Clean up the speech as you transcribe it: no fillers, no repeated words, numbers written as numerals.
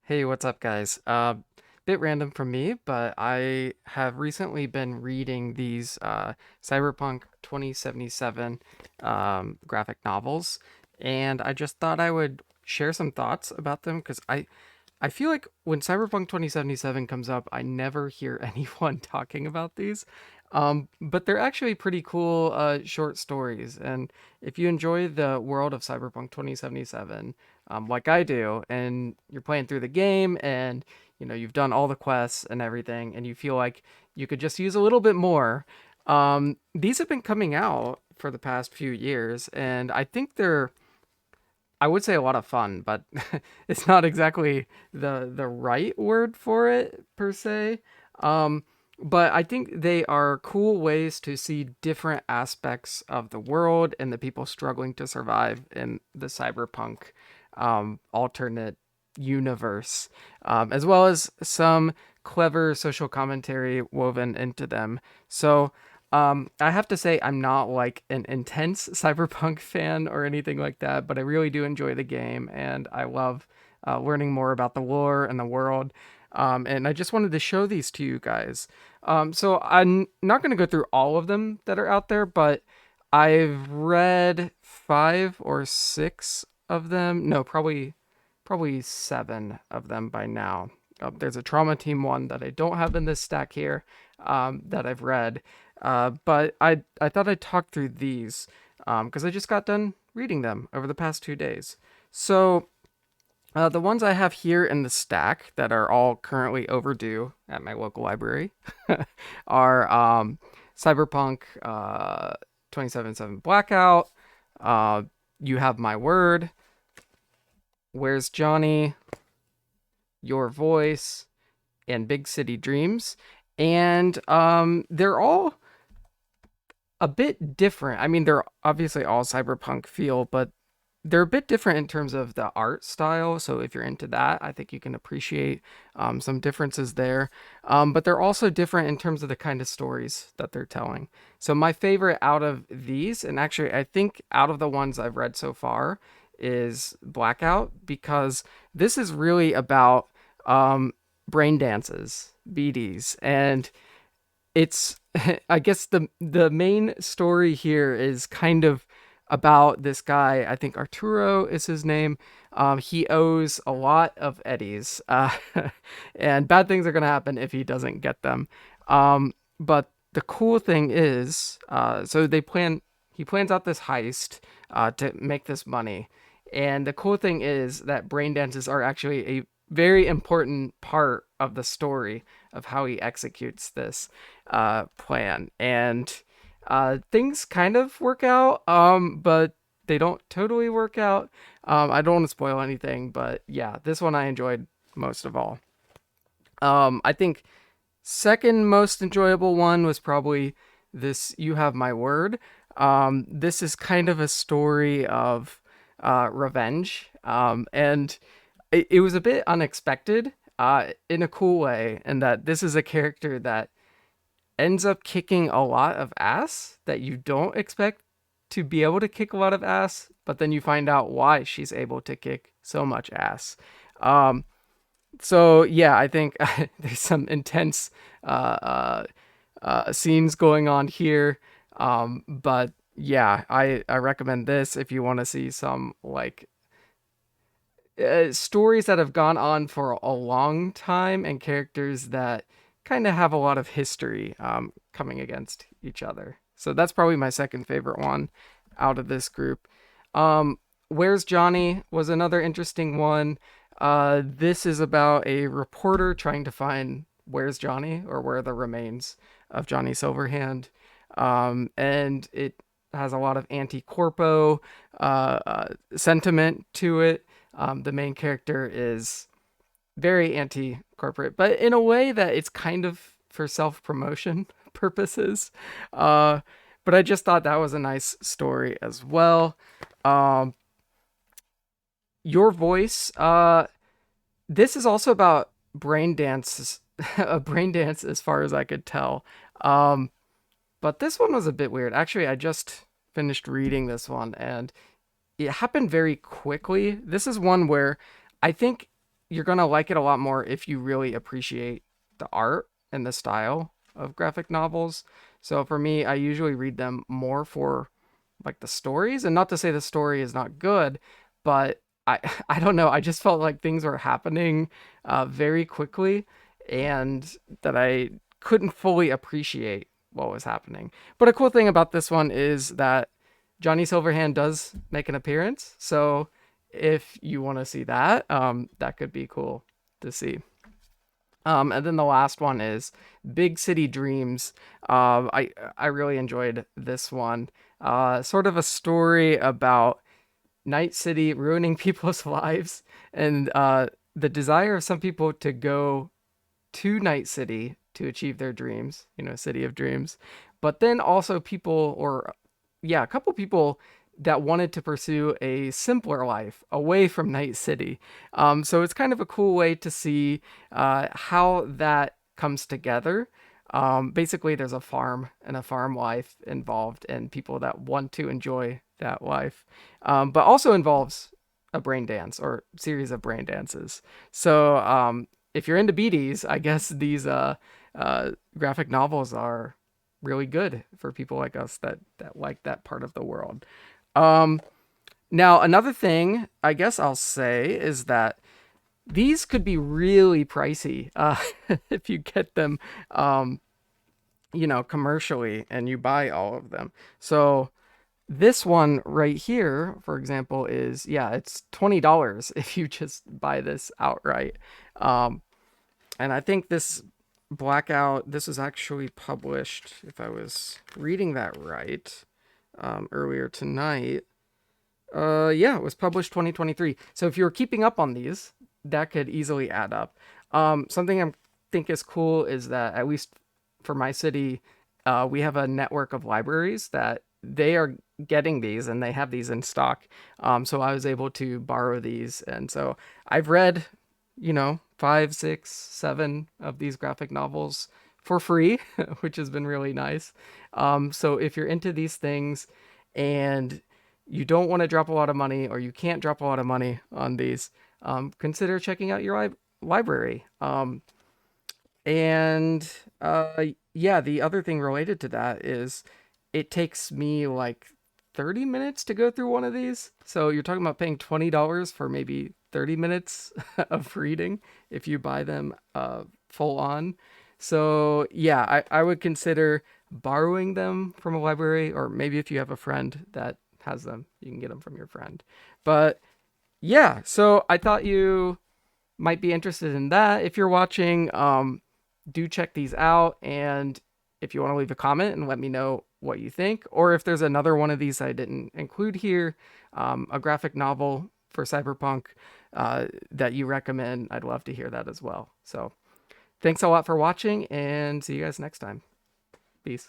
Hey, what's up, guys? Bit random from me, but I have recently been reading these Cyberpunk 2077 graphic novels, and I just thought I would share some thoughts about them because I feel like when Cyberpunk 2077 comes up, I never hear anyone talking about these. But they're actually pretty cool short stories. And if you enjoy the world of Cyberpunk 2077, like I do, and you're playing through the game and you've done all the quests and everything, and you feel like you could just use a little bit more, these have been coming out for the past few years, and I think they're I would say a lot of fun, but it's not exactly the right word for it per se. Um, but I think they are cool ways to see different aspects of the world and the people struggling to survive in the cyberpunk alternate universe, as well as some clever social commentary woven into them. So I have to say I'm not like an intense cyberpunk fan or anything like that, but I really do enjoy the game and I love learning more about the lore and the world. And I just wanted to show these to you guys. So I'm not going to go through all of them that are out there, but I've read five or six of them. No, probably seven of them by now. There's a Trauma Team one that I don't have in this stack here that I've read. But I thought I'd talk through these because I just got done reading them over the past 2 days. So the ones I have here in the stack that are all currently overdue at my local library are Cyberpunk 2077 Blackout, uh, You Have My Word, Where's Johnny, Your Voice, and Big City Dreams. And they're all a bit different. I mean, they're obviously all cyberpunk feel, but they're a bit different in terms of the art style. So if you're into that, I think you can appreciate some differences there. But they're also different in terms of the kind of stories that they're telling. So my favorite out of these, and actually I think out of the ones I've read so far, is Blackout because this is really about brain dances, BDs, and it's I guess the main story here is kind of about this guy. I think Arturo is his name. He owes a lot of eddies, and bad things are gonna happen if he doesn't get them. But the cool thing is, so they plan. He plans out this heist to make this money, and the cool thing is that brain dances are actually a very important part of the story of how he executes this plan. And things kind of work out, but they don't totally work out. I don't want to spoil anything, but yeah, this one I enjoyed most of all. I think second most enjoyable one was probably this You Have My Word. This is kind of a story of revenge, and it was a bit unexpected in a cool way, in that this is a character that ends up kicking a lot of ass that you don't expect to be able to kick a lot of ass, but then you find out why she's able to kick so much ass. Um, so yeah, I think there's some intense uh, scenes going on here, but yeah, I recommend this if you want to see some like stories that have gone on for a long time and characters that kind of have a lot of history coming against each other. So that's probably my second favorite one out of this group. Where's Johnny was another interesting one. This is about a reporter trying to find Where's Johnny, or where are the remains of Johnny Silverhand. And it has a lot of anti-corpo sentiment to it. The main character is very anti-corporate, but in a way that it's kind of for self-promotion purposes. Uh, but I just thought that was a nice story as well. Um, Your Voice. This is also about brain dance, a brain dance as far as I could tell. Um, but this one was a bit weird. Actually, I just finished reading this one and it happened very quickly. This is one where I think you're gonna like it a lot more if you really appreciate the art and the style of graphic novels. So for me, I usually read them more for like the stories, and not to say the story is not good, but I I don't know. I just felt like things were happening very quickly, and that I couldn't fully appreciate what was happening. But a cool thing about this one is that Johnny Silverhand does make an appearance, so if you want to see that, that could be cool to see. And then the last one is Big City Dreams. I really enjoyed this one. Sort of a story about Night City ruining people's lives, and the desire of some people to go to Night City to achieve their dreams, City of Dreams. But then also people, or yeah, a couple people that wanted to pursue a simpler life away from Night City. So it's kind of a cool way to see how that comes together. Basically, there's a farm and a farm life involved, and people that want to enjoy that life, but also involves a brain dance or series of brain dances. So if you're into BDs, I guess these graphic novels are really good for people like us that like that part of the world. Um, Now, another thing I guess I'll say is that these could be really pricey if you get them, commercially and you buy all of them. So this one right here, for example, is yeah, it's $20 if you just buy this outright. Um, and I think this Blackout, this was actually published, if I was reading that right, earlier tonight. Yeah, it was published 2023. So if you're keeping up on these, that could easily add up. Something I think is cool is that at least for my city, we have a network of libraries that they are getting these and they have these in stock. So I was able to borrow these, and so I've read, five, six, seven of these graphic novels for free, which has been really nice. So if you're into these things and you don't want to drop a lot of money, or you can't drop a lot of money on these, consider checking out your library. And yeah, the other thing related to that is it takes me like 30 minutes to go through one of these. So you're talking about paying $20 for maybe 30 minutes of reading if you buy them full on. So yeah, I would consider borrowing them from a library, or maybe if you have a friend that has them, you can get them from your friend. But yeah, so I thought you might be interested in that. If you're watching, do check these out. And if you want to leave a comment and let me know what you think, or if there's another one of these I didn't include here, a graphic novel for Cyberpunk that you recommend, I'd love to hear that as well. So thanks a lot for watching, and see you guys next time. Peace.